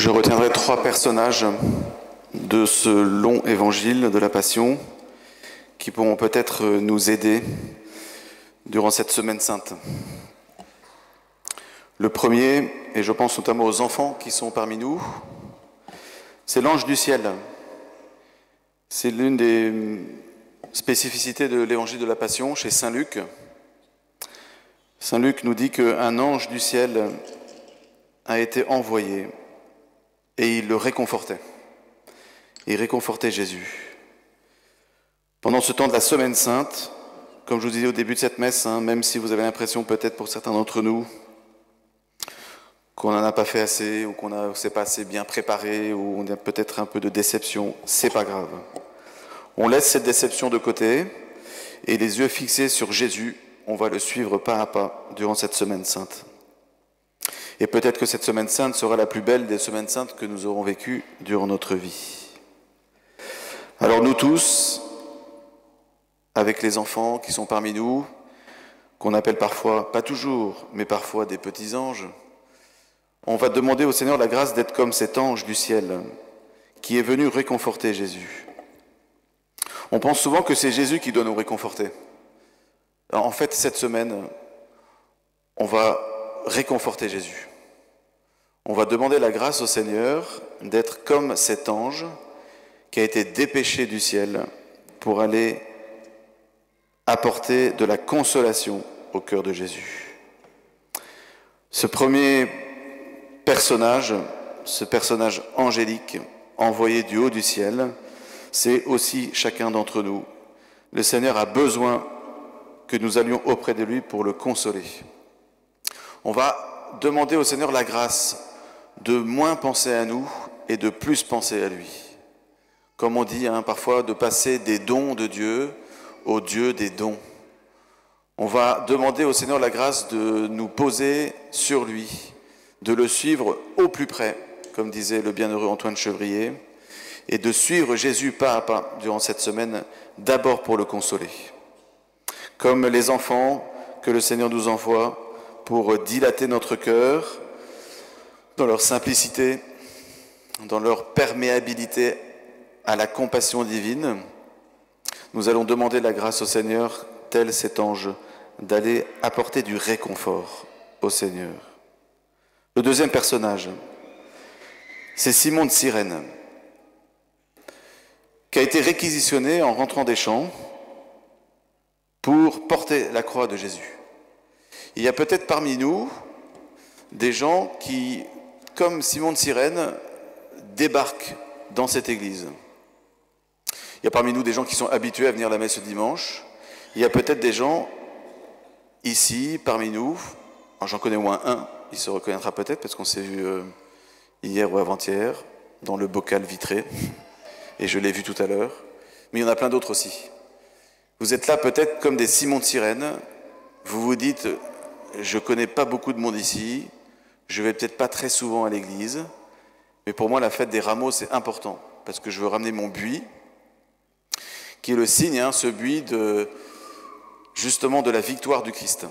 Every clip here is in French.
Je retiendrai 3 personnages de ce long évangile de la Passion qui pourront peut-être nous aider durant cette semaine sainte. Le premier, et je pense notamment aux enfants qui sont parmi nous, c'est l'ange du ciel. C'est l'une des spécificités de l'évangile de la Passion chez Saint Luc. Saint Luc nous dit qu'un ange du ciel a été envoyé et il le réconfortait. Il réconfortait Jésus. Pendant ce temps de la semaine sainte, comme je vous disais au début de cette messe, même si vous avez l'impression peut-être pour certains d'entre nous qu'on n'en a pas fait assez ou qu'on ne s'est pas assez bien préparé ou on a peut-être un peu de déception, c'est pas grave. On laisse cette déception de côté et les yeux fixés sur Jésus, on va le suivre pas à pas durant cette semaine sainte. Et peut-être que cette semaine sainte sera la plus belle des semaines saintes que nous aurons vécues durant notre vie. Alors nous tous, avec les enfants qui sont parmi nous, qu'on appelle parfois, pas toujours, mais parfois des petits anges, on va demander au Seigneur la grâce d'être comme cet ange du ciel qui est venu réconforter Jésus. On pense souvent que c'est Jésus qui doit nous réconforter. Alors, en fait, cette semaine, on va réconforter Jésus. On va demander la grâce au Seigneur d'être comme cet ange qui a été dépêché du ciel pour aller apporter de la consolation au cœur de Jésus. Ce premier personnage, ce personnage angélique envoyé du haut du ciel, c'est aussi chacun d'entre nous. Le Seigneur a besoin que nous allions auprès de lui pour le consoler. On va demander au Seigneur la grâce de moins penser à nous et de plus penser à lui. Comme on dit parfois, de passer des dons de Dieu au Dieu des dons. On va demander au Seigneur la grâce de nous poser sur lui, de le suivre au plus près, comme disait le bienheureux Antoine Chevrier, et de suivre Jésus pas à pas durant cette semaine, d'abord pour le consoler. Comme les enfants que le Seigneur nous envoie pour dilater notre cœur, dans leur simplicité, dans leur perméabilité à la compassion divine, nous allons demander la grâce au Seigneur, tel cet ange, d'aller apporter du réconfort au Seigneur. Le deuxième personnage, c'est Simon de Cyrène, qui a été réquisitionné en rentrant des champs pour porter la croix de Jésus. Il y a peut-être parmi nous des gens qui, comme Simon de Cyrène, débarquent dans cette église. Il y a parmi nous des gens qui sont habitués à venir à la messe le dimanche. Il y a peut-être des gens ici, parmi nous, j'en connais au moins un, il se reconnaîtra peut-être parce qu'on s'est vu hier ou avant-hier dans le bocal vitré, et je l'ai vu tout à l'heure, mais il y en a plein d'autres aussi. Vous êtes là peut-être comme des Simon de Cyrène, vous vous dites, je connais pas beaucoup de monde ici, je vais peut-être pas très souvent à l'église, mais pour moi la fête des rameaux c'est important, parce que je veux ramener mon buis, qui est le signe, ce buis justement de la victoire du Christ.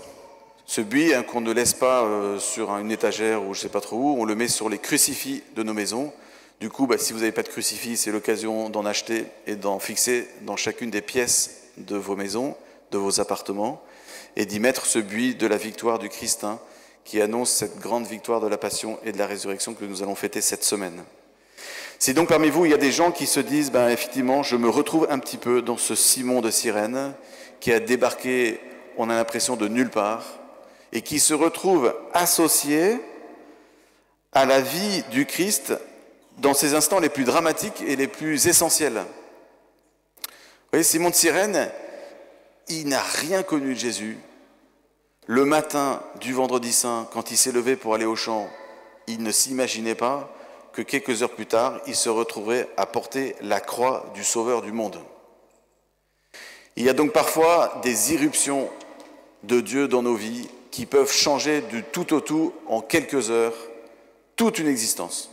Ce buis qu'on ne laisse pas sur une étagère ou je ne sais pas trop où, on le met sur les crucifix de nos maisons. Du coup, si vous n'avez pas de crucifix, c'est l'occasion d'en acheter et d'en fixer dans chacune des pièces de vos maisons, de vos appartements, et d'y mettre ce buis de la victoire du Christ, qui annonce cette grande victoire de la Passion et de la résurrection que nous allons fêter cette semaine. Si donc parmi vous, il y a des gens qui se disent, effectivement, je me retrouve un petit peu dans ce Simon de Cyrène, qui a débarqué, on a l'impression, de nulle part, et qui se retrouve associé à la vie du Christ dans ses instants les plus dramatiques et les plus essentiels. Vous voyez, Simon de Cyrène, il n'a rien connu de Jésus. Le matin du vendredi saint, quand il s'est levé pour aller au champ, il ne s'imaginait pas que quelques heures plus tard, il se retrouverait à porter la croix du Sauveur du monde. Il y a donc parfois des irruptions de Dieu dans nos vies qui peuvent changer du tout au tout en quelques heures toute une existence.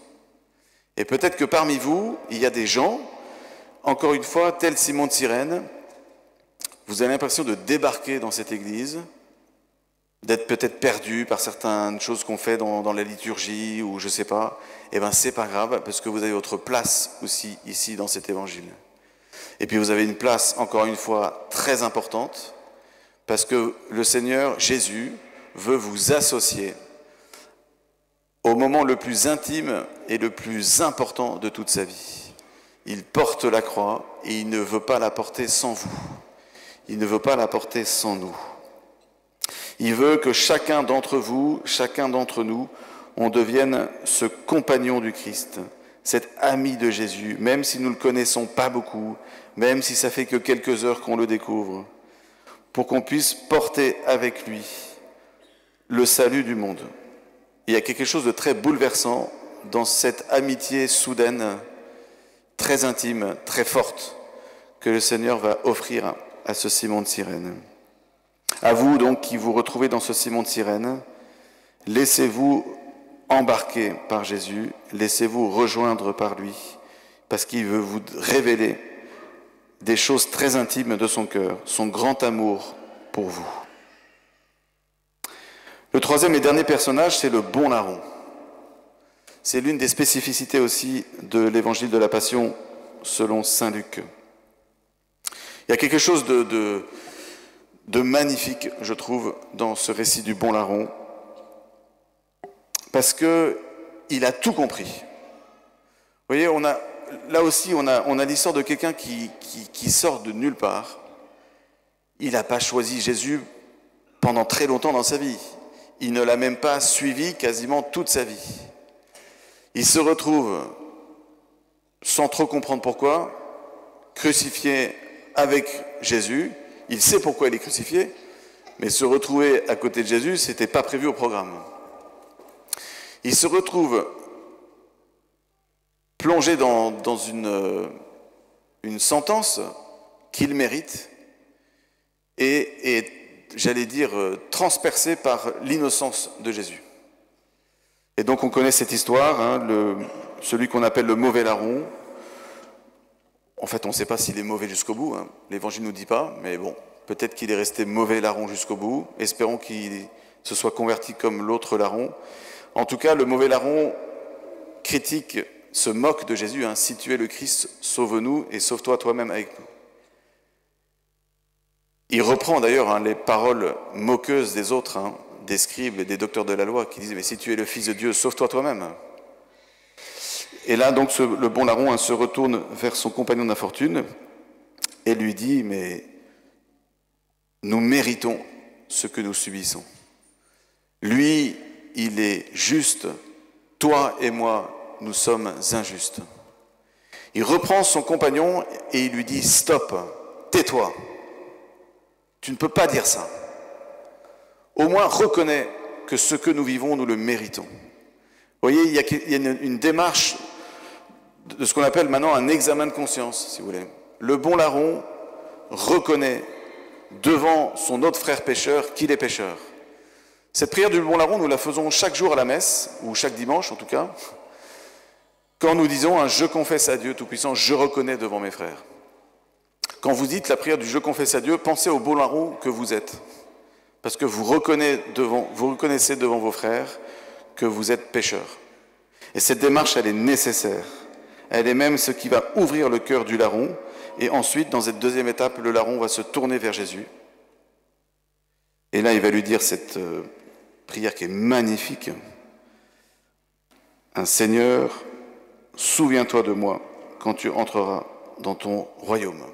Et peut-être que parmi vous, il y a des gens, encore une fois, tel Simon de Cyrène, vous avez l'impression de débarquer dans cette église, d'être peut-être perdu par certaines choses qu'on fait dans la liturgie ou je sais pas, eh ben c'est pas grave parce que vous avez votre place aussi ici dans cet évangile. Et puis vous avez une place, encore une fois, très importante parce que le Seigneur Jésus veut vous associer au moment le plus intime et le plus important de toute sa vie. Il porte la croix et il ne veut pas la porter sans vous. Il ne veut pas la porter sans nous. Il veut que chacun d'entre vous, chacun d'entre nous, on devienne ce compagnon du Christ, cet ami de Jésus, même si nous ne le connaissons pas beaucoup, même si ça fait que quelques heures qu'on le découvre, pour qu'on puisse porter avec lui le salut du monde. Il y a quelque chose de très bouleversant dans cette amitié soudaine, très intime, très forte, que le Seigneur va offrir à ce Simon de Cyrène. À vous donc qui vous retrouvez dans ce Simon de Cyrène, laissez-vous embarquer par Jésus, laissez-vous rejoindre par lui, parce qu'il veut vous révéler des choses très intimes de son cœur, son grand amour pour vous. Le troisième et dernier personnage, c'est le bon larron. C'est l'une des spécificités aussi de l'évangile de la Passion selon saint Luc. Il y a quelque chose de magnifique, je trouve, dans ce récit du bon larron, parce qu'il a tout compris. Vous voyez, là aussi, on a l'histoire de quelqu'un qui sort de nulle part. Il n'a pas choisi Jésus pendant très longtemps dans sa vie. Il ne l'a même pas suivi quasiment toute sa vie. Il se retrouve, sans trop comprendre pourquoi, crucifié avec Jésus. Il sait pourquoi il est crucifié, mais se retrouver à côté de Jésus, ce n'était pas prévu au programme. Il se retrouve plongé dans une sentence qu'il mérite et j'allais dire, transpercé par l'innocence de Jésus. Et donc on connaît cette histoire, hein, celui qu'on appelle le mauvais larron. En fait, on ne sait pas s'il est mauvais jusqu'au bout, hein. L'Évangile ne nous dit pas, mais bon, peut-être qu'il est resté mauvais larron jusqu'au bout. Espérons qu'il se soit converti comme l'autre larron. En tout cas, le mauvais larron critique, se moque de Jésus, hein. Si tu es le Christ, sauve-nous et sauve-toi toi-même avec nous. Il reprend d'ailleurs les paroles moqueuses des autres, des scribes et des docteurs de la loi, qui disent « Mais si tu es le Fils de Dieu, sauve-toi toi-même ». Et là, donc, le bon larron se retourne vers son compagnon d'infortune et lui dit « Mais nous méritons ce que nous subissons. Lui, il est juste, toi et moi, nous sommes injustes. » Il reprend son compagnon et il lui dit « Stop, tais-toi. Tu ne peux pas dire ça. Au moins, reconnais que ce que nous vivons, nous le méritons. » Vous voyez, il y a une démarche de ce qu'on appelle maintenant un examen de conscience, si vous voulez. Le bon larron reconnaît devant son autre frère pécheur qu'il est pécheur. Cette prière du bon larron, nous la faisons chaque jour à la messe, ou chaque dimanche en tout cas, quand nous disons « Je confesse à Dieu Tout-Puissant, je reconnais devant mes frères ». Quand vous dites la prière du « Je confesse à Dieu », pensez au bon larron que vous êtes. Parce que vous reconnaissez devant vos frères que vous êtes pécheurs. Et cette démarche, elle est nécessaire. Elle est même ce qui va ouvrir le cœur du larron. Et ensuite, dans cette deuxième étape, le larron va se tourner vers Jésus. Et là, il va lui dire cette prière qui est magnifique. « Un Seigneur, souviens-toi de moi quand tu entreras dans ton royaume. »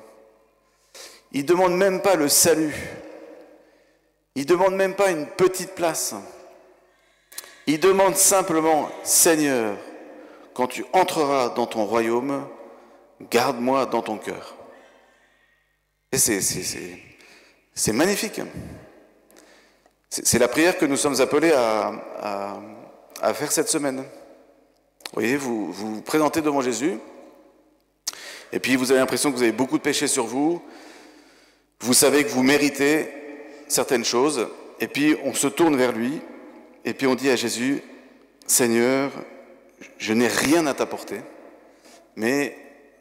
Il ne demande même pas le salut. Il ne demande même pas une petite place. Il demande simplement, Seigneur, quand tu entreras dans ton royaume, garde-moi dans ton cœur. Et c'est magnifique. C'est la prière que nous sommes appelés à faire cette semaine. Vous voyez, vous vous présentez devant Jésus, et puis vous avez l'impression que vous avez beaucoup de péchés sur vous, vous savez que vous méritez certaines choses, et puis on se tourne vers lui, et puis on dit à Jésus, Seigneur, je n'ai rien à t'apporter, mais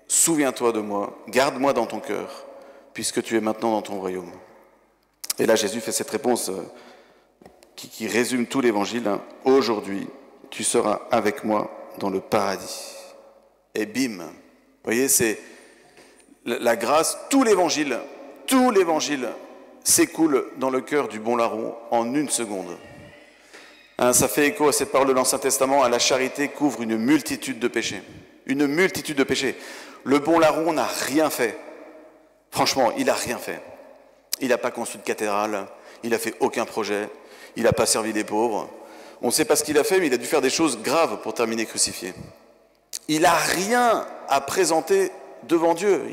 souviens-toi de moi, garde-moi dans ton cœur, puisque tu es maintenant dans ton royaume. Et là, Jésus fait cette réponse qui résume tout l'évangile, hein. Aujourd'hui, tu seras avec moi dans le paradis. Et bim, vous voyez, c'est la grâce, tout l'évangile s'écoule dans le cœur du bon larron en une seconde. Hein, ça fait écho à cette parole de l'Ancien Testament, à la charité couvre une multitude de péchés. Une multitude de péchés. Le bon larron n'a rien fait. Franchement, il n'a rien fait. Il n'a pas construit de cathédrale, il n'a fait aucun projet, il n'a pas servi les pauvres. On ne sait pas ce qu'il a fait, mais il a dû faire des choses graves pour terminer crucifié. Il n'a rien à présenter devant Dieu.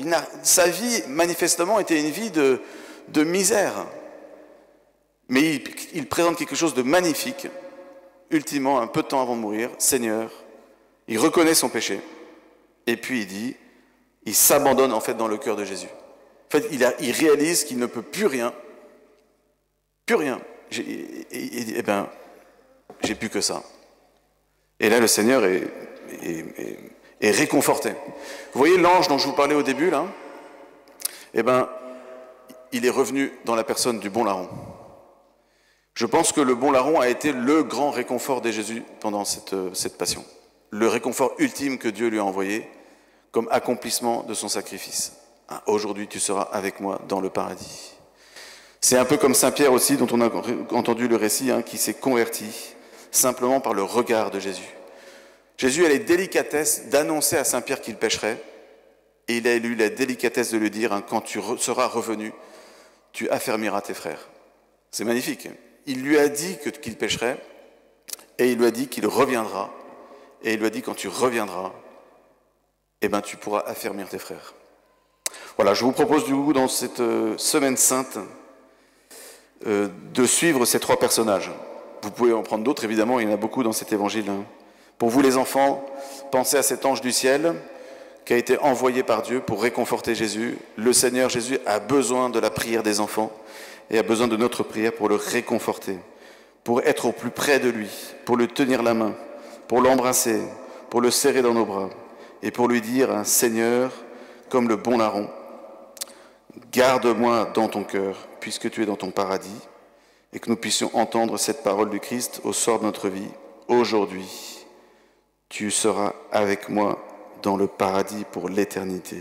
Sa vie, manifestement, était une vie de misère. Mais il présente quelque chose de magnifique, ultimement, un peu de temps avant de mourir. Seigneur, il reconnaît son péché, et puis il s'abandonne en fait dans le cœur de Jésus. En fait, il réalise qu'il ne peut plus rien. Eh bien, j'ai plus que ça. Et là, le Seigneur est réconforté. Vous voyez l'ange dont je vous parlais au début, là? Eh bien, il est revenu dans la personne du bon larron. Je pense que le bon larron a été le grand réconfort de Jésus pendant cette passion. Le réconfort ultime que Dieu lui a envoyé comme accomplissement de son sacrifice. Ah, aujourd'hui, tu seras avec moi dans le paradis. C'est un peu comme Saint Pierre aussi, dont on a entendu le récit, hein, qui s'est converti simplement par le regard de Jésus. Jésus a les délicatesses d'annoncer à Saint Pierre qu'il pécherait, et il a eu la délicatesse de lui dire, hein, quand tu seras revenu, tu affermiras tes frères. C'est magnifique. Il lui a dit qu'il pécherait, et il lui a dit qu'il reviendra, et il lui a dit quand tu reviendras, eh ben, tu pourras affermir tes frères. Voilà, je vous propose du coup dans cette semaine sainte de suivre ces trois personnages. Vous pouvez en prendre d'autres, évidemment, il y en a beaucoup dans cet évangile. Pour vous les enfants, pensez à cet ange du ciel qui a été envoyé par Dieu pour réconforter Jésus. Le Seigneur Jésus a besoin de la prière des enfants et a besoin de notre prière pour le réconforter, pour être au plus près de lui, pour lui tenir la main, pour l'embrasser, pour le serrer dans nos bras et pour lui dire, Seigneur, comme le bon larron, garde-moi dans ton cœur, puisque tu es dans ton paradis, et que nous puissions entendre cette parole du Christ au sort de notre vie. Aujourd'hui, tu seras avec moi dans le paradis pour l'éternité.